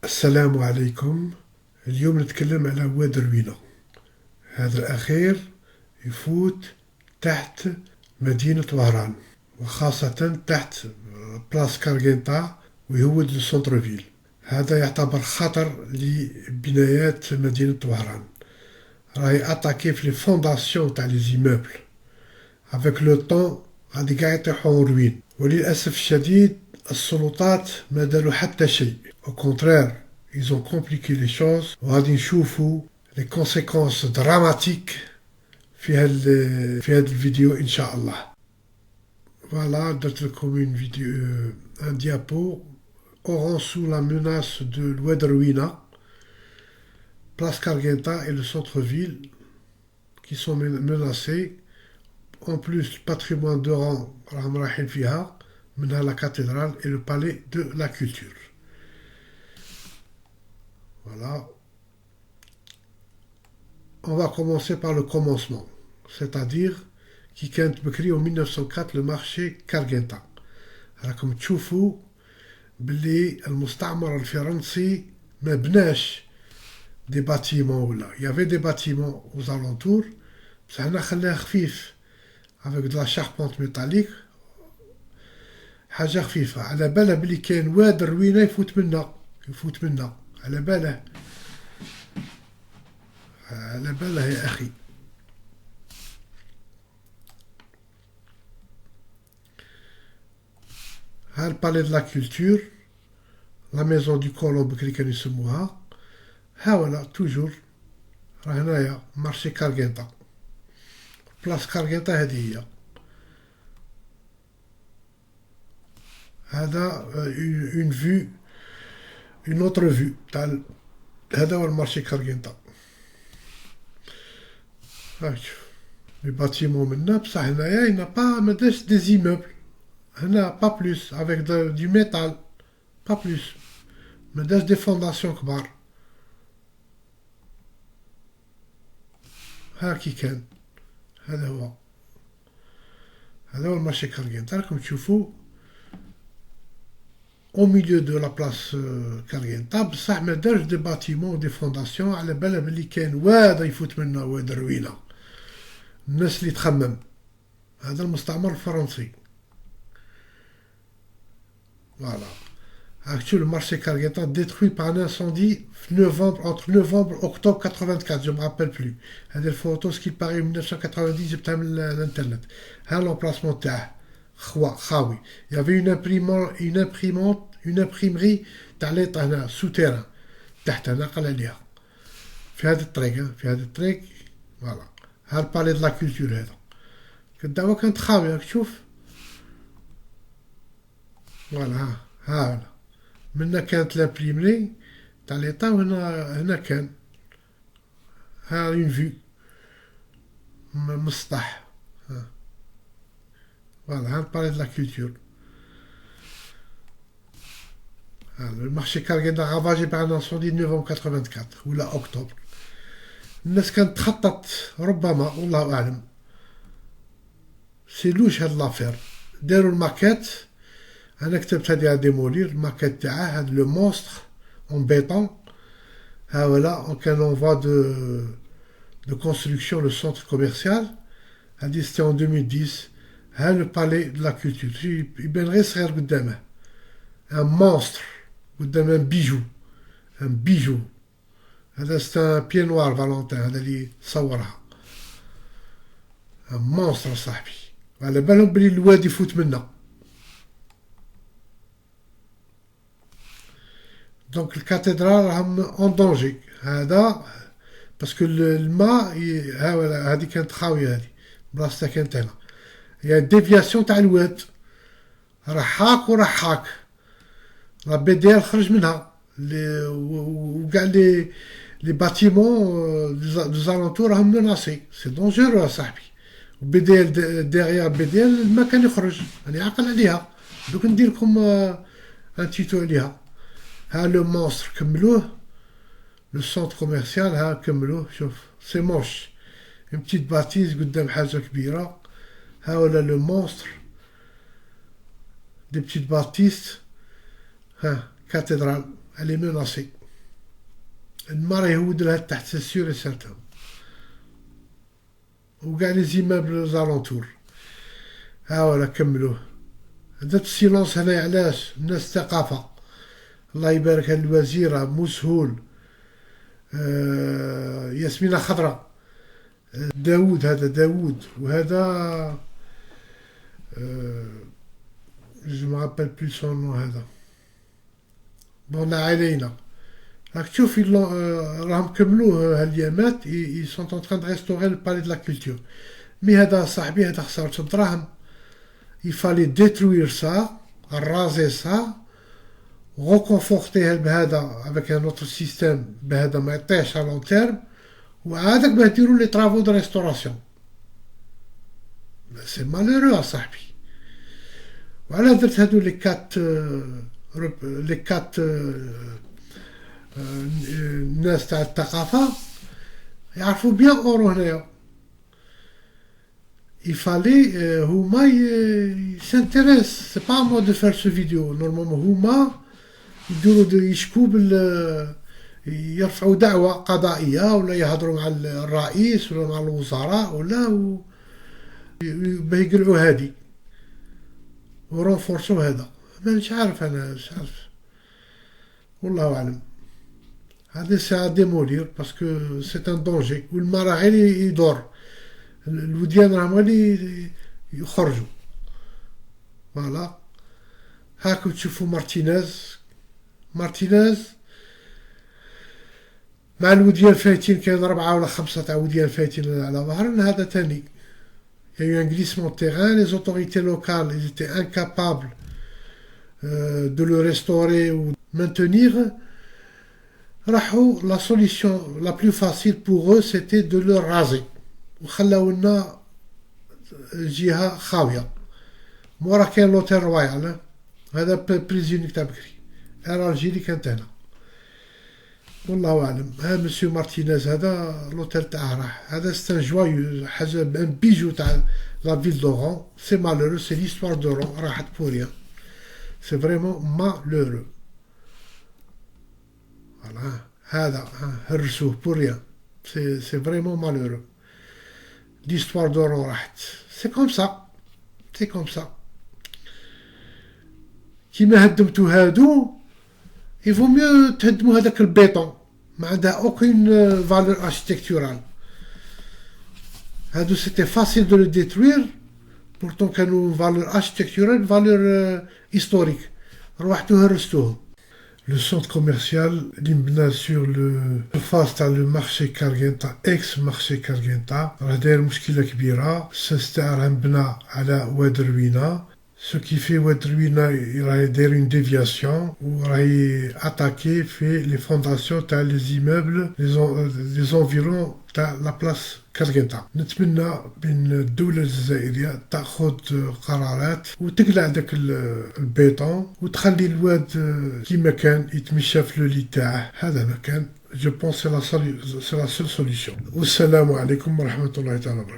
السلام عليكم. اليوم نتكلم على واد روينة. هذا الأخير يفوت تحت مدينة وهران، وخاصة تحت بلاس كارغينتا ويهود السنتر فيل. هذا يعتبر خطر لبنايات مدينة وهران. راهي أتاكي في لي فونداسيون تاع لي زيموبل. افيك لو طون غادي قاع يطيحو روين، وللأسف الشديد السلطات ما داروا حتى شيء. Au contraire, ils ont compliqué les choses. وغادي نشوفوا les conséquences dramatiques في هذا الفيديو إن شاء الله. Voilà, درت لكم une vidéo, un diapo. Oran sous la menace de l'Oued Ruina, Place Cargenta et le centre-ville qui sont menacés. En plus, le patrimoine d'Oran, راهم رايحين فيها منها la cathédrale et le palais de la culture. Voilà. On va commencer par le commencement, c'est-à-dire qui كانت بكري en 1904 le marché Cargenta. راكم تشوفوا باللي المستعمر الفرنسي ما بناش دي باتيمون ولا il y avait des bâtiments aux alentours بصح حنا خلاه خفيف avec de la charpente métallique، حاجة خفيفة على بالها بلي كاين واد الروينة يفوت منا على باله يا أخي. ها البالي de la culture، la maison du colon بكري كانوا يسموها. ها ولا توجور راه هنايا مارشي كارغينتا، بلاص كارغينتا هذه هي. هذا une vue، une autre vue تاع هذا هو المارشي كارغينتا. هاك شوف لي باتيمون منا بصح هنايا ينا با ماداش دي زيموبل هنا با بلوس افيك دو ميتال با بلوس، ماداش دي فونداسيون كبار. هاكي كان هذا هو المارشي كارغينتا. راكم تشوفوا au milieu de la place كارغينتا بصح ما دارش دي باتيمون دي فونداسيون على بالها بلي كاين واد يفوت منا واد الروينة. الناس اللي تخمم هذا المستعمر الفرنسي. Voilà. Actuellement, le marché Cargeta détruit par un incendie entre novembre et octobre 84, je ne me rappelle plus. Il y a des photos, ce qui paraît en 1990, j'ai peut-être l'internet. C'est l'emplacement تاعه خاوي. Il y avait une imprimerie تاع ليطا هنا souterrain تحت هنا قال عليها في هذا الطريق فوالا. ها البالي de la culture هذا الدعوة كانت خاوية راك تشوف. فوالا ها منا كانت لابريمري تاع ليطا وهنا كان ها اون فيو مسطح. فوالا ها البالي de la culture. Le marché Cargeta ravagé par un incendie de novembre 84 ولا أكتوبر. الناس كانت تخطط ربما والله أعلم. سي لوش هاد لافير. داروا الماكيت، أنا كتبت هادي على ديمولير الماكيت تاعها هاد لو مونستر اون بيطون. ها ولا كان اون فوا دو كونستركسيون لو سونتر كوميرسيال. هادي سيتي اون 2010. ها لو بالي دو لا كولتور يبان غير صغير قدامه. ان مونستر قدام ان بيجو. هذا سي ان بيي نوار فالونتين هذا اللي صورها. ان مونستر صاحبي على بالهم بلي الواد يفوت منا. دونك الكاتدرال راهم اون دونجي هذا باسكو الماء ها هذه كانت خاويه، هذه بلاصتها كانت هنا. هي ديفياسيون تاع الواد راح لا بي دي ال خرج منها وكاع لي باتيمون دو زالونتور راهم مناسي. سي دونجورو اصاحبي. بي دي ال ديغيير بي دي ال ما كان يخرج. راني عاقل عليها دوك ندير لكم ان تيتو عليها. ها لو مونستر كملوه لو سونتر كوميرسيال. ها كملوه شوف سي موش اون بتيت باتيز قدام حاجه كبيره. ها ولا لو مونستر دي بتيت باتيست. ها كاتدرال elle est menacée. الماء يهود لها تحت سيور سيرتان وكاع لي زيمابل زالونتور. ها ولا كملوه. هذا السيلونس هنايا علاش؟ الناس ثقافة. الله يبارك هاد الوزيرة مسهول، ياسمينة خضراء، داود، هذا داود، وهذا جو مابيل بلو سون نو هذا. بون لا علينا. راك تشوف راهم كملوه هاليامات ils sont en train de restaurer le palais de la culture. مي هذا صاحبي هذا خسرت الدراهم. Il fallait détruire ça, raser ça, reconforter بهذا avec un autre système بهذا ما يطيحش à long terme، وعادك باه ديروا لي travaux de restauration. سي malheureux صاحبي. وعلى درت هادو لي كات الناس تاع الثقافة يعرفوا بيان اورو هنايا. Il fallait هما s'intéresse. C'est pas à moi de faire ce vidéo. Normalement هما يديروا يشكوا يرفعوا دعوة قضائية ولا يهضروا مع الرئيس ولا مع الوزراء ولا باه يقلعوا هادي ورونفورسوا هذا. مانيش عارف انا، مش عارف والله اعلم. هذا سي ديمولير باسكو سي ان دونجي. والماء راه غير يدور، الوديان راهم غير يخرجوا. فوالا هاكم تشوفوا مارتينيز مع الوديان فايتين. كاين 4 ولا 5 تاع وديان فايتين على ظهرنا. هذا تاني il y a eu un glissement de terrain. Les autorités locales ils étaient incapables de le restaurer ou maintenir. La solution la plus facile pour eux c'était de le raser وخلاو لنا جهة خاوية. مورا كاين لوتيل رويال، هذا بريزيونيك تاع بكري، اراجي اللي كانت هنا والله اعلم. ها مسيو مارتينيز هذا لوتيل تاعه راح. هذا ستان جوايو، حاجة ان بيجو تاع لا فيل دورون. سي مالورو، سي ليستوار دورون راحت بور ريان. سي فريمون مالورو. فوالا هذا هرسوه بور ريان. سي فريمون مالورو. l'histoire d'Oran راحت. سي كوم سا، سي كوم سا. كيما هدمتو هادو يفو ميو تهدمو هذاك البيطون، ما عندها اوكين فالور اركيتكتورال. هادو سيتي فاسيل دو لو ديتروير، بورتون كانوا فالور اركيتكتورال، فالور هيستوريك. روحتو هرستوهم. Le centre commercial اللي sur le face تاع le marché Kargenta، ex marché Kargenta، راه داير مشكلة كبيرة. الساس تاعه راه مبنى على واد روينة، ce qui fait واد روينة راه داير une déviation وراهي attaqué في les fondations تاع les immeubles les environs تاع la place كارغنتا. نتمنى بين الدولة الجزائرية تأخذ قرارات وتقلع داك البيطون وتخلي الواد كيما كان يتمشى في لولي تاعه. هذا ما كان. جو بونس سي لا سول سوليسيون. والسلام عليكم ورحمة الله تعالى وبركاته.